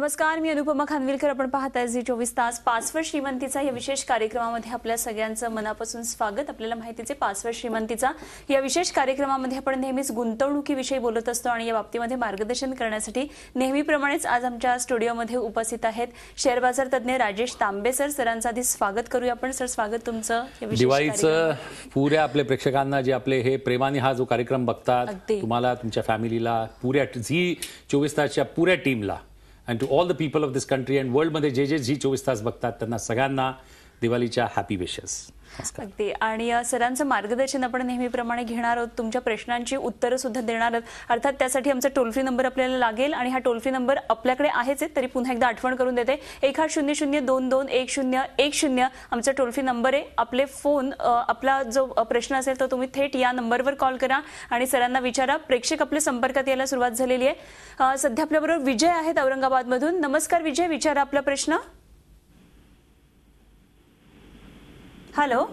नमस्कार, मी अनुपमा खानविलकर. आपण पाहताय झी 24 तास. पासवर्ड श्रीमंतीचा या विशेष कार्यक्रमामध्ये आपल्या सगळ्यांचं मनापासून स्वागत. आपल्याला माहितीचे पासवर्ड श्रीमंतीचा या विशेष कार्यक्रमामध्ये आपण नेहमीच गुंतवणुकीविषयी बोलत असतो आणि या बाबतीमध्ये मार्गदर्शन करण्यासाठी नेहमीप्रमाणेच आज आमच्या स्टुडिओमध्ये उपस्थित आहेत शेअर बाजार तज्ञ राजेश तांबे सर. सरांचं आधी स्वागत करूया आपण. सर, स्वागत तुमचं. दिवाळीचं पुऱ्या आपल्या प्रेक्षकांना जे आपले हे प्रेमाने हा जो कार्यक्रम बघतात, तुम्हाला, तुमच्या फॅमिलीला, पुऱ्या झी 24 तासच्या पुऱ्या टीमला and to all the people of this country and world मध्ये जे झी 24 तास बघतात त्यांना सगळ्यांना दिवाळीच्या हॅपी विशेस. अगदी. आणि सरांचं मार्गदर्शन आपण नेहमीप्रमाणे घेणार आहोत. तुमच्या प्रश्नांची उत्तरं सुद्धा देणार आहोत. अर्थात त्यासाठी आमचा टोल फ्री नंबर आपल्याला लागेल आणि हा टोल फ्री नंबर आपल्याकडे आहेच आहे, तरी पुन्हा एकदा आठवण करून देते. 1800221010 आमचा टोल फ्री नंबर आहे. आपले फोन, आपला जो प्रश्न असेल तो तुम्ही थेट या नंबरवर कॉल करा आणि सरांना विचारा. प्रेक्षक आपल्या संपर्कात यायला सुरुवात झालेली आहे. सध्या आपल्याबरोबर विजय आहेत औरंगाबादमधून. नमस्कार विजय, विचारा आपला प्रश्न. हॅलो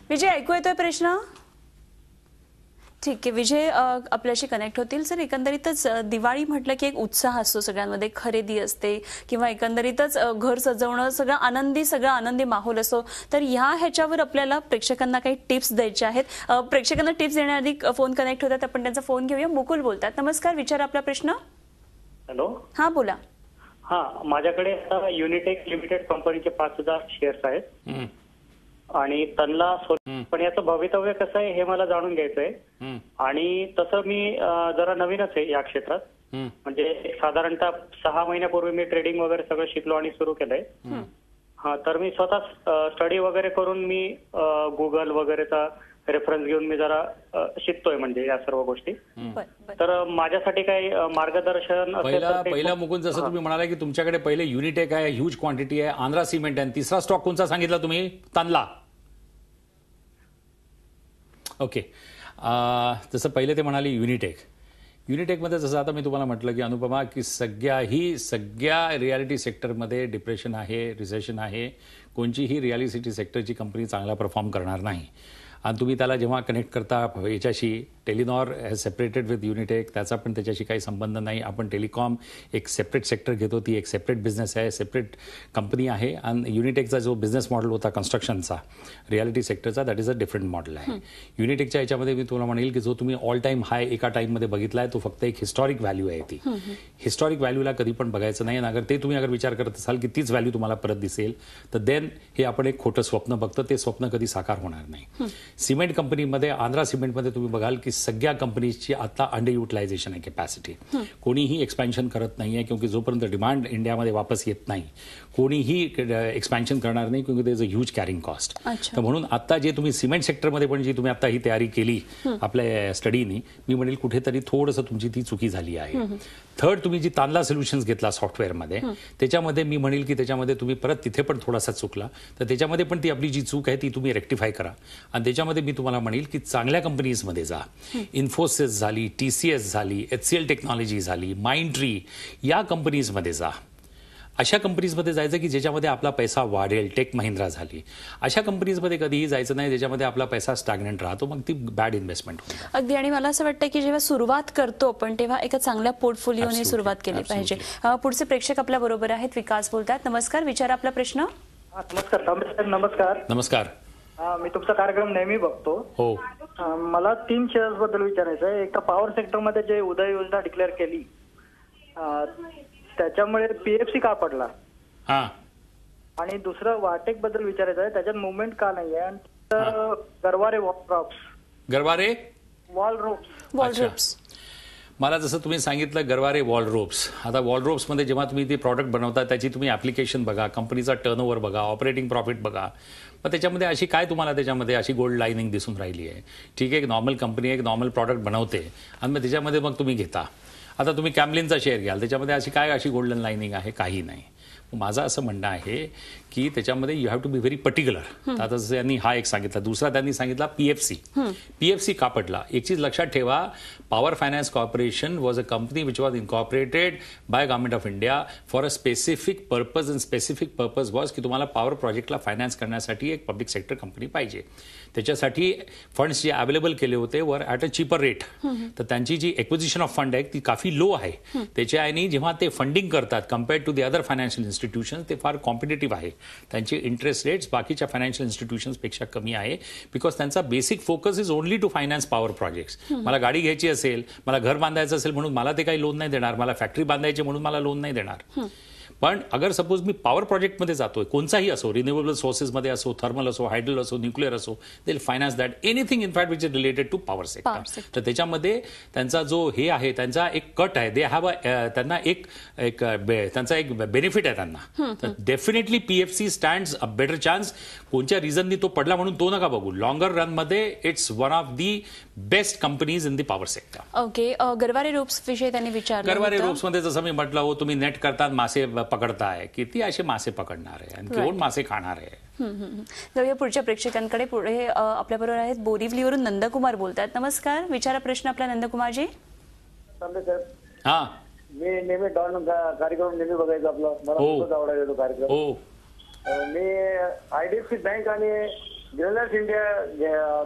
विजय, ऐकू येतोय प्रश्न? ठीक आहे विजय, आपल्याशी कनेक्ट होतील. सर, एकंदरीतच दिवाळी म्हटलं की एक उत्साह असतो सगळ्यांमध्ये, खरेदी असते किंवा एकंदरीतच घर सजवणं, सगळं आनंदी माहोल असतो. तर ह्याच्यावर आपल्याला प्रेक्षकांना काही टिप्स द्यायचे आहेत. प्रेक्षकांना टिप्स देण्याआधी फोन कनेक्ट होतात, आपण त्यांचा फोन घेऊया. मुकुल बोलतात. नमस्कार, विचारा आपला प्रश्न. हॅलो. हा बोला. माझ्याकडे आता युनिटेक लिमिटेड कंपनीचे 5000 शेअर्स आहेत आणि त्यांना पण याचं भवितव्य कसं आहे हे मला जाणून घ्यायचंय. आणि तसं मी जरा नवीनच आहे या क्षेत्रात, म्हणजे साधारणतः 6 महिन्यापूर्वी मी ट्रेडिंग वगैरे सगळं शिकलो आणि सुरू केलंय. तर मी स्वतः स्टडी वगैरे करून मी गुगल वगैरेचा रेफरन्स घेऊन मी जरा शिकतोय म्हणजे या सर्व गोष्टी. तर माझ्यासाठी काही मार्गदर्शन पहिला मुकुंद, जसं तुम्ही म्हणाला की तुमच्याकडे पहिले युनिटेक आहे, ह्यूज क्वांटिटी आहे, आंध्रा सिमेंट आहे, तिसरा स्टॉक कोणता सांगितला तुम्ही? तांदला. ओके. जसं पहिले ते म्हणाले युनिटेकमध्ये जसं आता मी तुम्हाला म्हटलं की अनुपमा, की सगळ्या रियालिटी सेक्टरमध्ये डिप्रेशन आहे, रिसेशन आहे. कोणतीही रियालिटी सेक्टरची कंपनी चांगला परफॉर्म करणार नाही. आणि तुम्ही त्याला जेव्हा कनेक्ट करता याच्याशी, टेलिनॉर हॅज सेपरेटेड विथ युनिटेक, त्याचा पण त्याच्याशी काही संबंध नाही. आपण टेलिकॉम एक सेपरेट सेक्टर घेतो, ती एक सेपरेट बिझनेस आहे, सेपरेट कंपनी आहे. आणि युनिटेकचा जो बिझनेस मॉडेल होता कन्स्ट्रक्शनचा, रियालिटी सेक्टरचा, that is a different model आहे. युनिटेकच्या याच्यामध्ये मी तुम्हाला म्हणेल की जो तुम्ही ऑल टाईम हाय एका टाईममध्ये बघितला आहे, तो फक्त एक हिस्टॉरिक व्हॅल्यू आहे. ती हिस्टॉरिक व्हॅल्यूला कधी पण बघायचं नाही. आणि अगर ते तुम्ही विचार करत असाल की तीच व्हॅल्यू तुम्हाला परत दिसेल, तर देन हे आपण एक खोटं स्वप्न बघतो. ते स्वप्न कधी साकार होणार नाही. सिमेंट कंपनीमध्ये, आंध्रा सिमेंटमध्ये तुम्ही बघाल की सगळ्या कंपनीची आता अंडर युटिलायझेशन आहे कॅपॅसिटी. कोणीही एक्सपॅन्शन करत नाहीये, क्योंकि जोपर्यंत डिमांड इंडियामध्ये वापस येत नाही कोणीही एक्सपॅन्शन करणार नाही, क्योंकि there is a huge carrying cost. तर म्हणून आता जे तुम्ही सिमेंट सेक्टरमध्ये पण जी तुम्ही आता ही तयारी केली आपल्या स्टडीनी, मी म्हणेल कुठेतरी थोडंसं तुमची ती चुकी झाली आहे. थर्ड, तुम्ही जी तांदला सोल्युशन्स घेतला सॉफ्टवेअरमध्ये, त्याच्यामध्ये मी म्हणेल की त्याच्यामध्ये तुम्ही परत तिथे पण थोडासा चुकला. तर त्याच्यामध्ये पण ती आपली जी चूक आहे ती तुम्ही रेक्टिफाय करा. आणि त्याच्यामध्ये मी तुम्हाला म्हणेल की चांगल्या कंपनीजमध्ये जा. इन्फोसिस झाली, TCS झाली, HCL टेक्नॉलॉजी झाली, माइंडट्री, या कंपनीजमध्ये जा. अशा कंपनीजमध्ये जायचं की ज्याच्यामध्ये आपला पैसा वाढेल. टेक महिंद्रा झाली. अशा कंपनीजमध्ये कधीही जायचं नाही ज्याच्यामध्ये आपला पैसा स्टॅग्नंट राहतो, मग ती बॅड इन्व्हेस्टमेंट होते. अगदी. आणि मला असं वाटतं की जेव्हा सुरुवात करतो आपण तेव्हा एका चांगल्या पोर्टफोलिओने सुरुवात केली पाहिजे. पुढचे प्रेक्षक आपल्या बरोबर आहेत. विकास बोलतात. नमस्कार, विचारा आपला प्रश्न. नमस्कार. नमस्कार. मी तुमचा कार्यक्रम नेहमी बघतो. हो. मला 3 शेअर्स बद्दल विचारायचं आहे. एक तर पॉवर सेक्टरमध्ये जे उदय योजना डिक्लेअर केली, त्याच्यामुळे PFC का पडला, आणि दुसरं वाटेक बद्दल विचारायचं आहे, त्याच्यात मुवमेंट का नाही आहे. तर गरवारे वॉल रोप्स. मला जसं तुम्ही सांगितलं गरवारे वॉल रोप्स. आता वॉल रोप्समध्ये जेव्हा तुम्ही ते प्रॉडक्ट बनवता त्याची तुम्ही ॲप्लिकेशन बघा, कंपनीचा टर्नओव्हर बघा, ऑपरेटिंग प्रॉफिट बघा. मग त्याच्यामध्ये अशी काय तुम्हाला त्याच्यामध्ये अशी गोल्ड लाईनिंग दिसून राहिली आहे? ठीक आहे, एक नॉर्मल कंपनी एक नॉर्मल प्रॉडक्ट बनवते आणि मग त्याच्यामध्ये मग तुम्ही घेता. आता तुम्ही कॅमलिनचा शेअर घ्याल, त्याच्यामध्ये अशी गोल्डन लाईनिंग आहे? काही नाही. माझं असं म्हणणं आहे की त्याच्यामध्ये you have to be very particular. आता जसं यांनी हा एक सांगितला, दुसरा त्यांनी सांगितला पीएफसी का पडला. एक चीज लक्षात ठेवा, power finance corporation was a company which was incorporated by government of India for a specific purpose, and specific purpose was की तुम्हाला पॉवर प्रोजेक्टला फायनान्स करण्यासाठी एक पब्लिक सेक्टर कंपनी पाहिजे. त्याच्यासाठी फंड्स जे अवेलेबल केले होते वर ॲट अ चिपर रेट. तर त्यांची जी एक्विजिशन ऑफ फंड आहे ती काफी लो आहे. त्याच्या आणि जेव्हा ते फंडिंग करतात compared to the other financial institution ते फार कॉम्पिटेटिव्ह आहे. त्यांचे इंटरेस्ट रेट्स बाकीच्या फायनान्शियल इन्स्टिट्यूशन्सपेक्षा कमी आहे, बिकॉज त्यांचा basic focus is only to finance power projects. मला गाडी घ्यायची असेल, मला घर बांधायचं असेल म्हणून मला ते काही लोन नाही देणार, मला फॅक्टरी बांधायची म्हणून मला लोन नाही देणार. पण अगर सपोज मी पॉवर प्रोजेक्टमध्ये जातोय, कोणताही असो, रिन्युएबल सोर्सेसमध्ये असो, थर्मल असो, हायड्रल असो, न्यूक्लिअर असो, they finance that anything in fact which is related to power sector. तर त्याच्यामध्ये त्यांचा जो हे आहे, त्यांचा एक कट आहे, दे हॅव त्यांना त्यांचा एक बेनिफिट आहे त्यांना. तर definitely PFC stands a better chance. कोणत्या रिझननी तो पडला म्हणून तो नका बघू. लॉंगर रनमध्ये it's one of the best companies in the power sector. Okay, Garware Ropes विषयी त्यांनी विचारलं. गरवारे रोप्समध्ये जसं मी म्हटलं, हो तुम्ही नेट करतात मासे पकडताय, किती असे मासे पकडणार आहे आणि कोण मासे खाणार आहे. जाऊया पुढच्या प्रेक्षकांकडे. पुढे आपल्याबरोबर आहेत बोरिवलीवरून नंदकुमार बोलतात. नमस्कार, विचारा प्रश्न आपला नंदकुमारजी. हा, मी नेहमी डॉन कार्यक्रम नेहमी बघायचो आपला, मला खूपच आवडायचा तो कार्यक्रम. हो, मी आयडीएफसी बँक आणि रिलायन्स इंडिया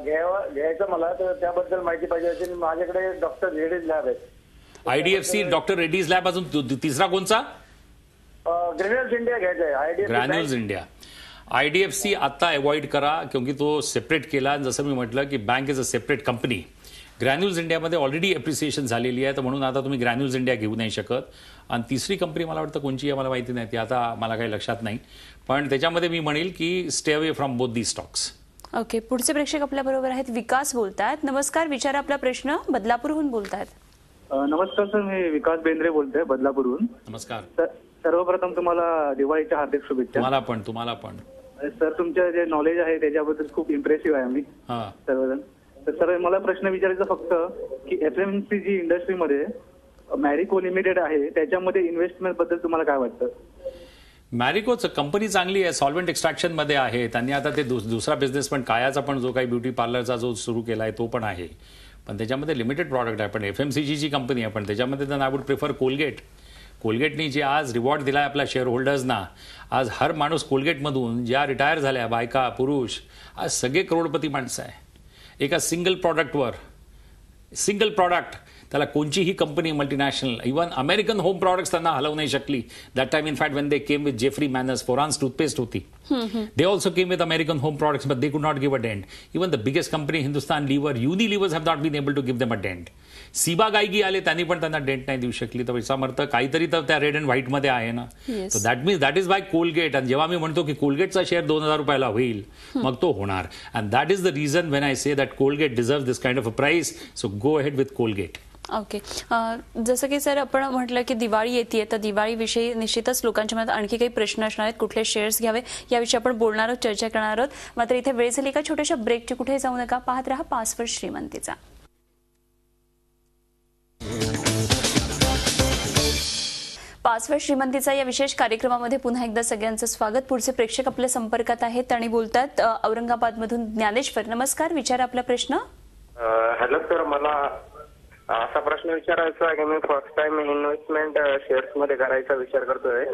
घ्यायचं मला, तर त्याबद्दल माहिती पाहिजे होती. माझ्याकडे डॉक्टर रेड्डीज लॅब आहे. आयडीएफसी डॉक्टर रेड्डीज लॅब, अजून तिसरा कोणचा? ग्रॅन्युल्स इंडिया घ्यायचा आहे. Granules India. आयडीएफसी आता अवॉइड करा, क्योंकि तो सेपरेट केला. जसं मी म्हटलं की bank is a separate company. Granules इंडियामध्ये ऑलरेडी एप्रिसिएशन झालेली आहे, तर म्हणून आता तुम्ही ग्रॅन्युल्स इंडिया घेऊ नाही शकत. आणि तिसरी कंपनी मला वाटतं कोणची आहे मला माहिती नाही, ती आता मला काही लक्षात नाही. पण त्याच्यामध्ये मी म्हणेल की stay away from both the stocks. Okay, पुढचे प्रेक्षक आपल्या बरोबर आहेत. विकास बोलतात. नमस्कार, विचारा आपला प्रश्न. बदलापूरहून बोलतात. नमस्कार सर, मी विकास बेंद्रे बोलतोय बदलापूरहून. नमस्कार. सर्वप्रथम तुम्हाला दिवाळीच्या हार्दिक शुभेच्छा. तुम्हाला पण. सर, तुमचं जे नॉलेज आहे त्याच्याबद्दल खूप इम्प्रेसिव्ह आहे आम्ही सर्वजण. तर सर, मला प्रश्न विचारायचा फक्त की एफएमसीजी इंडस्ट्रीमध्ये मॅरिको लिमिटेड आहे, त्याच्यामध्ये इन्व्हेस्टमेंट बद्दल तुम्हाला काय वाटतं? मॅरिकोच कंपनी चांगली आहे, सॉल्व्हेंट एक्स्ट्रॅक्शन मध्ये आहे. त्यांनी आता ते दुसरा बिझनेस पण कायाचा पण जो काही ब्युटी पार्लरचा जो सुरू केला आहे तो पण आहे, पण त्याच्यामध्ये लिमिटेड प्रॉडक्ट आहे. पण एफएमसीजीची कंपनी आहे, पण त्याच्यामध्ये तर आय वुड प्रिफर कोलगेट. कोलगेटनी जे आज रिवॉर्ड दिलाय आपल्या शेअर होल्डर्सना, आज हर माणूस कोलगेटमधून ज्या रिटायर झाल्या, बायका पुरुष, आज सगळे करोडपती माणसं आहे. एका सिंगल प्रॉडक्ट त्याला कोणतीही company multinational, even American Home Products त्यांना हलवू नाही शकली. That time in fact when they came with Geoffrey Manners, Forhans toothpaste होती. They also came with American Home Products, but they could not give a dent. Even the biggest company Hindustan Lever, Unilevers have not been able to give them a dent. Ciba Geigy आले, त्यांनी पण त्यांना dent नाही देऊ शकली. तर याचा अर्थ काहीतरी तर त्या रेड अँड व्हाईटमध्ये आहे ना. So that means that is by Colgate. आणि जेव्हा मी म्हणतो की कोलगेटचा शेअर 2000 रुपयाला होईल, मग तो होणार. And that is the reason when I say that Colgate deserves this kind of a price. So go ahead with Colgate. Okay, जसं की सर आपण म्हटलं की दिवाळी येते, तर दिवाळीविषयी निश्चितच लोकांच्या मनात आणखी काही प्रश्न असणार आहेत. कुठले शेअर्स घ्यावे याविषयी आपण बोलणार आहोत, चर्चा करणार आहोत. मात्र इथे वेळ झाली का छोट्याशा ब्रेकची. कुठे जाऊ नका, पाहत रहा पासवर्ड श्रीमंतीचा. पासवर्ड श्रीमंतीचा या विशेष कार्यक्रमामध्ये पुन्हा एकदा सगळ्यांचं स्वागत. पुढचे प्रेक्षक आपल्या संपर्कात आहेत आणि बोलतात औरंगाबादमधून ज्ञानेश्वर. नमस्कार, विचारा आपला प्रश्न. हॅलो सर, मला असा प्रश्न विचारायचा आहे की मी फर्स्ट टाइम इन्व्हेस्टमेंट शेअर्स मध्ये करायचा विचार करतोय,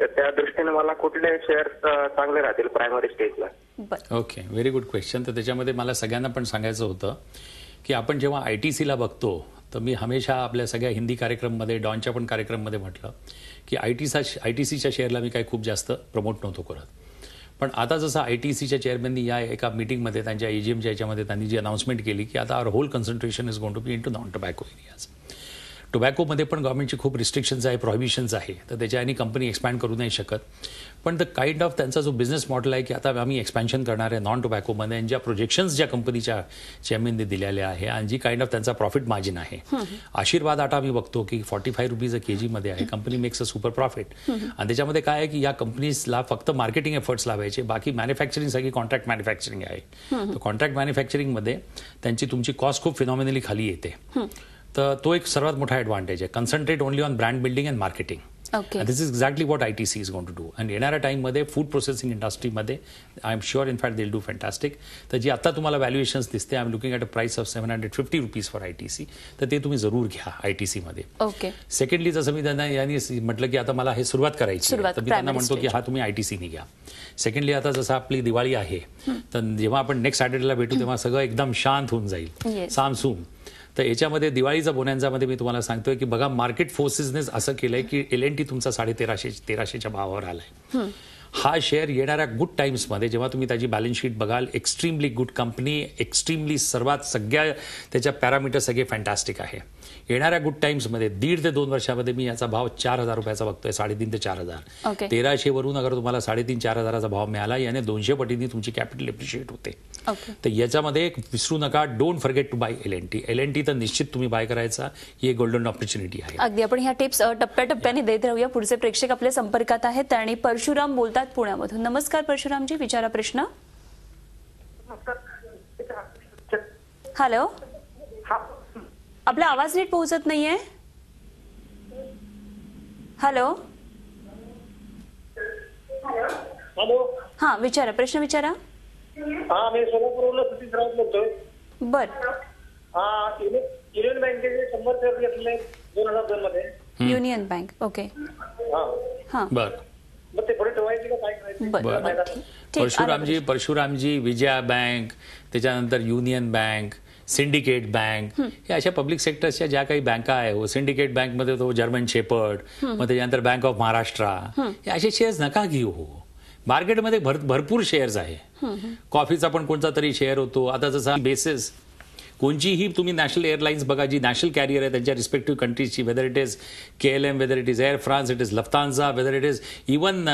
तर त्या दृष्टीने मला कुठले शेअर्स चांगले राहतील प्रायमरी स्टेजला? Okay, very good question. तर त्याच्यामध्ये मला सगळ्यांना पण सांगायचं होतं की आपण जेव्हा ITCला बघतो, तर मी हमेशा आपल्या सगळ्या हिंदी कार्यक्रममध्ये, डॉनच्या पण कार्यक्रममध्ये म्हटलं की ITCच्या शेअरला मी काही खूप जास्त प्रमोट नव्हतो करत. पण आता जसं ITCच्या चेअरमॅननी या एका मीटिंगमध्ये त्यांच्या EGMच्या याच्यामध्ये त्यांनी जी अनाउन्समेंट केली की आता our whole concentration is going to be into non tobacco areas. टोबॅकोमध्ये पण गव्हर्नमेंटची खूप रिस्ट्रिक्शन्स आहे, प्रोहिबिशन्स आहे, तर त्याच्याने कंपनी एक्सपॅन्ड करू नाही शकत. पण द काइंड ऑफ त्यांचा जो बिझनेस मॉडेल आहे की आता आम्ही एक्सपॅन्शन करणार आहे नॉन टोबॅकोमध्ये, आणि ज्या प्रोजेक्शन्स ज्या कंपनीच्या चेअरमॅनने दिलेल्या आहे आणि जी काइंड ऑफ त्यांचा प्रॉफिट मार्जिन आहे. आशीर्वाद आता आम्ही बघतो की 45 रुपीज kg मध्ये आहे. Company makes a super profit. आणि त्याच्यामध्ये काय आहे की या कंपनीजला फक्त मार्केटिंग एफर्ट्स लावायचे, बाकी मॅन्युफॅक्चरिंग सगळी कॉन्ट्रॅक्ट मॅन्युफॅक्चरिंग आहे. तर कॉन्ट्रॅक्ट मॅन्युफॅक्चरिंगमध्ये त्यांची तुमची कॉस्ट खूप फिनॉमिनली खाली येते. तर तो एक सर्वात मोठा ॲडव्हान्टेज आहे. Concentrate only on brand building and marketing. Okay. This is exactly what ITC is going to do. आणि येणाऱ्या टाईममध्ये फूड प्रोसेसिंग इंडस्ट्रीमध्ये I am sure in fact they will do fantastic. तर जी आता तुम्हाला व्हॅल्युएशन्स दिसते, I am looking at a price of ₹750 for ITC. तर ते तुम्ही जरूर घ्या ITC मध्ये. ओके. सेकंडली जसं मी त्यांना यांनी म्हटलं की आता मला हे सुरुवात करायची आहे, तर मी त्यांना म्हणतो की हा तुम्ही ITC घ्या. सेकंडली आता जसं आपली दिवाळी आहे, तर जेव्हा आपण नेक्स्ट सॅटर्डेला भेटू तेव्हा सगळं एकदम शांत होऊन जाईल, Yes. सामसूम. तर याच्यामध्ये दिवाळीचा बोनॅन्झामध्ये मी तुम्हाला सांगतोय की बघा, मार्केट फोर्सेसनेच असं केलंय की L&T तुमचा 1350च्या भावावर आलाय. हा शेअर येणाऱ्या गुड टाइम्समध्ये जेव्हा तुम्ही त्याची बॅलन्स शीट बघाल, एक्स्ट्रीमली गुड कंपनी, एक्स्ट्रीमली सर्वात सगळ्या त्याच्या पॅरामीटर सगळे फॅन्टॅस्टिक आहे. येणाऱ्या गुड टाइम्समध्ये 1.5 ते 2 वर्षामध्ये मी याचा भाव ₹4,000 बघतोय, 3,500 ते 4,000. Okay. 1300 वरून अगर तुम्हाला 3,500-4,000चा भाव मिळाला, याने 200 पटींनी तुमची कॅपिटल एप्रिशिएट होते. ओके. तर याच्यामध्ये विसरू नका, don't forget to bye L&T तर निश्चित तुम्ही बाय करायचा. ही एक गोल्डन ऑपॉर्च्युनिटी आहे. अगदी आपण ह्या टिप्स टप्प्याटप्प्याने देत राहूया. पुढचे प्रेक्षक आपल्या संपर्कात आहेत आणि परशुराम बोलतात पुण्यामधून. नमस्कार परशुरामजी, विचारा प्रश्न. हॅलो, आपला आवाज नीट पोहोचत नाहीये. हॅलो. हॅलो. हा, विचारा प्रश्न, विचारा. हा, मी सोलापूरला सतीश राऊत बोलतोय. बर. हा, युनियन बँकेचे 100 शेअर घेतले 2002 मध्ये. Union bank. ओके. हा, हा, बरं मग ते पुढे ठेवायचे का काय करायचं? बर. परशुरामजी, विजया बँक, त्याच्यानंतर युनियन बँक, सिंडिकेट बँक, हे अशा पब्लिक सेक्टरच्या ज्या काही बँका आहे, सिंडिकेट बँकमध्ये तो जर्मन शेपर्ड, मग त्याच्यानंतर बँक ऑफ महाराष्ट्र, हे असे शेअर्स नका घेऊ. मार्केटमध्ये भरपूर शेअर्स आहे. कॉफीचा पण कोणता तरी शेअर होतो. आता जसा बेसिस कोणचीही तुम्ही नॅशनल एअरलाईन्स बघा, जी नॅशनल कॅरियर आहे त्यांच्या रिस्पेक्टिव्ह कंट्रीजची, whether it is KLM, whether it is Air France, it is Lufthansa, whether it is even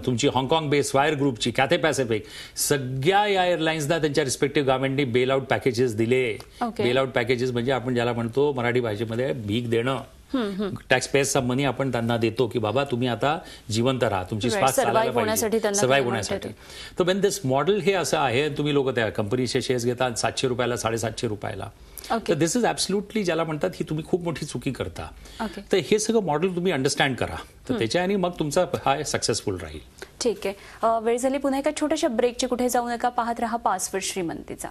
तुमची हाँगकाँग बेस स्वायर ग्रुपची कॅथे पॅसिफिक, सगळ्या या एअरलाईन्सना त्यांच्या रिस्पेक्टिव्ह गव्हर्नमेंटनी बेल आउट पॅकेजेस दिले. बेल आउट पॅकेजेस म्हणजे आपण ज्याला म्हणतो मराठी भाषेमध्ये भीक देणं. टॅक्स पेयर्सचा मनी आपण त्यांना देतो की बाबा तुम्ही आता जिवंत राहा, तुमची श्वास चालायला पाहिजे, सर्व्हाइव्ह होण्यासाठी. तर वेन दिस मॉडेल हे असं आहे, तुम्ही लोक त्या कंपनीचे शेअर्स घेतात ₹700, ₹750. तर दिस इज ऍब्सोल्युटली ज्याला म्हणतात ही तुम्ही खूप मोठी चुकी करता. तर हे सगळं मॉडेल तुम्ही अंडरस्टँड करा, तर त्याच्याने मग तुमचा हा सक्सेसफुल राहील. ठीक आहे. वेळ झाली पुन्हा एका छोट्याशा ब्रेकची. कुठे जाऊ नका, पाहत रहा पासवर्ड श्रीमंतीचा.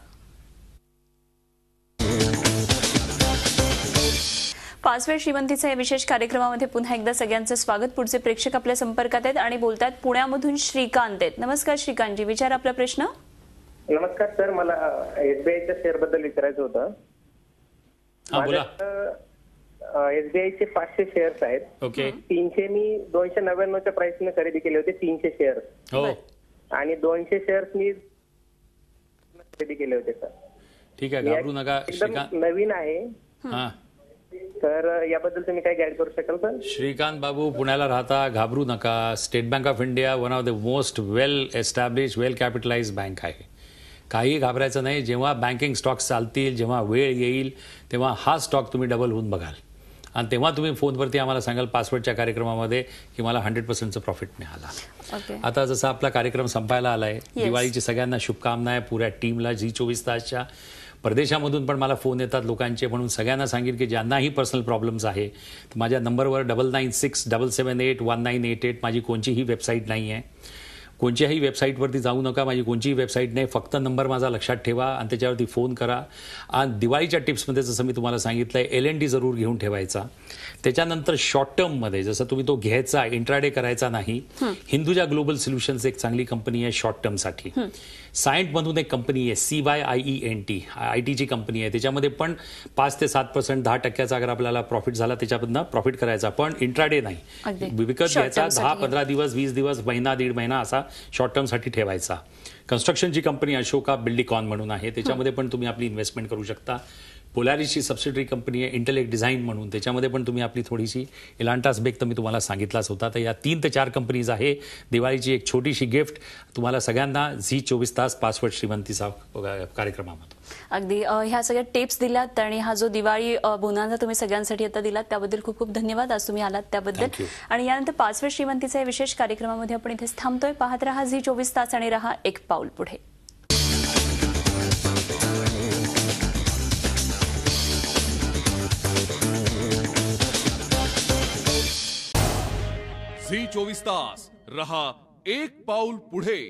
पासवर्ड श्रीमंतीचा या विशेष कार्यक्रमामध्ये पुन्हा एकदा सगळ्यांचं स्वागत. पुढचे प्रेक्षक आपल्या संपर्कात आहेत आणि बोलतात पुण्यामधून श्रीकांत आहेत. नमस्कार श्रीकांतजी, विचारा आपला प्रश्न. नमस्कार सर, मला SBIच्या शेअर बद्दल विचारायचं होतं. SBIचे 500 शेअर्स आहेत. ओके. 300 मी 299च्या प्राइसने खरेदी केले होते, 300 शेअर्स. हो, आणि 200 शेअर्स मी खरेदी केले होते सर. ठीक आहे, घाबरू नका श्रीकांत. नवीन आहे. हा, तर याबद्दल तुम्ही काय गाईड करू शकाल सर? श्रीकांत बाबू, पुण्याला राहता, घाबरू नका. State bank of India one of the most well establish, well capitalise bank आहे. काही घाबरायचं नाही. जेव्हा बँकिंग स्टॉक्स चालतील, जेव्हा वेळ येईल, तेव्हा हा स्टॉक तुम्ही डबल होऊन बघाल आणि तेव्हा तुम्ही फोनवरती आम्हाला सांगाल पासवर्डच्या कार्यक्रमामध्ये की मला 100%चं प्रॉफिट मिळाला. आता जसा आपला कार्यक्रम संपायला आलाय, दिवाळीची सगळ्यांना शुभकामना आहे, पुऱ्या टीमला, Zee24 तासच्या. परदेशामधून पण मला फोन येतात लोकांचे, म्हणून सगळ्यांना सांगेल की ज्यांनाही पर्सनल प्रॉब्लेम्स आहे तर माझ्या नंबरवर 9967781988 माझी कोणतीही वेबसाईट नाही आहे. कोणत्याही वेबसाईटवरती जाऊ नका, माझी कोणतीही वेबसाईट नाही, फक्त नंबर माझा लक्षात ठेवा आणि त्याच्यावरती फोन करा. आणि दिवाळीच्या टिप्समध्ये जसं मी तुम्हाला सांगितलंय, L&T जरूर घेऊन ठेवायचा. त्याच्यानंतर शॉर्ट टर्ममध्ये जसं तुम्ही तो घ्यायचा, इंट्राडे करायचा नाही. हिंदुजा ग्लोबल सोल्युशन्स एक चांगली कंपनी आहे शॉर्ट टर्मसाठी. सायंटमधून एक कंपनी आहे CYIENT, IT कंपनी आहे, त्याच्यामध्ये पण 5 ते 7%, 10% अगर आपल्याला प्रॉफिट झाला त्याच्यामधनं प्रॉफिट करायचा, पण इंट्राडे नाही. विकत घ्यायचा, 10-15 दिवस, 20 दिवस, महिना, 1.5 महिना असा शॉर्ट टर्मसाठी ठेवायचा. कन्स्ट्रक्शनची कंपनी अशोका बिल्डिकॉन म्हणून आहे, त्याच्यामध्ये पण तुम्ही आपली इन्व्हेस्टमेंट करू शकता. पोलॅरिसची सबसिडरी कंपनी आहे इंटेलेक्ट डिझाईन म्हणून, त्याच्यामध्ये पण तुम्ही आपली थोडीशी एलांटास बेक तर मी तुम्हाला सांगितलाच होता. तर या 3 ते 4 कंपनीज आहे. दिवाळीची एक छोटीशी गिफ्ट तुम्हाला सगळ्यांना Zee24 तास पासवर्ड श्रीमंतीचा कार्यक्रमामध्ये. अगदी ह्या सगळ्या टिप्स दिल्यात आणि हा जो दिवाळी बोनांझा तुम्ही सगळ्यांसाठी आता दिलात त्याबद्दल खूप खूप धन्यवाद. आज तुम्ही आलात त्याबद्दल. आणि यानंतर पासवर्ड श्रीमंतीचा या विशेष कार्यक्रमामध्ये आपण इथेच थांबतोय. पाहत रहा Zee24 तास आणि रहा एक पाऊल पुढे. 24 तास रहा एक पाऊल पुढे.